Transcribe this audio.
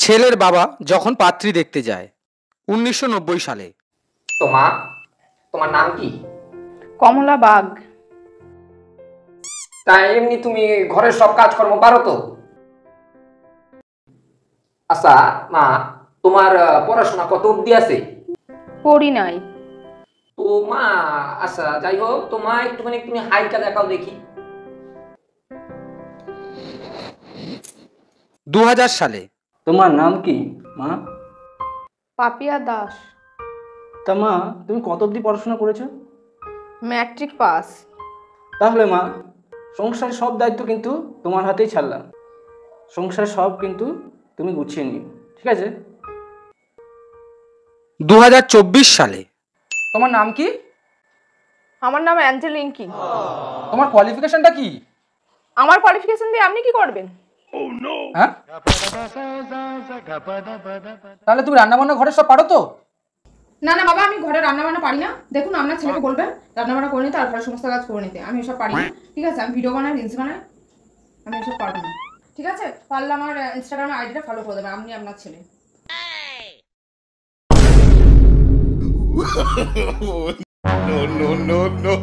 ছেলের বাবা যখন পাত্রী দেখতে যায় ১৯৯০ সালে। তোমার নাম কি? কমলা বাগ। তাই এমনি তুমি ঘরের সব কাজকর্ম পারো তো? আচ্ছা মা, তোমার পড়াশোনা কত অবধি আছে? পড়ি নাই। তো মা, আচ্ছা যাই হোক, তোমার একটুখানি তুমি হাইটটা দেখাও দেখি। ২০০০ সালে। তোমার নাম কি মা? পাপিয়া দাস। তা মা, তুমি কত অবধি পড়াশোনা করেছো? Matric pass. তাহলে মা, সংসারের সব দায়িত্ব কিন্তু তোমার হাতেই ছাড়লাম। সংসারের সব কিন্তু তুমি গুছিয়ে নিও, ঠিক আছে? ২০২৪ সালে। তোমার নাম কি? আমার নাম অ্যাঞ্জেল রিঙ্কি। তোমার কোয়ালিফিকেশনটা কি? আমার কোয়ালিফিকেশন দিয়ে আপনি কি করবেন? হ্যাঁ, তাহলে তুমি রান্না বান্না ঘরে সব পারো তো? না না বাবা, আমি ঘরে রান্না বান্না পারি না। দেখুন আপনার ছেলেকে বলবেন রান্না বান্না করে নিতে আর ঘরের সমস্ত কাজ করে নিতে। আমি এসব পারি না, ঠিক আছে? আমি ভিডিও বানাই, রিলস বানাই, আমি এসব পারবো না, ঠিক আছে? পারলে আমার ইনস্টাগ্রামে আইডিটা ফলো করে দেবেন, আপনি আপনার ছেলে। No, no, no, no.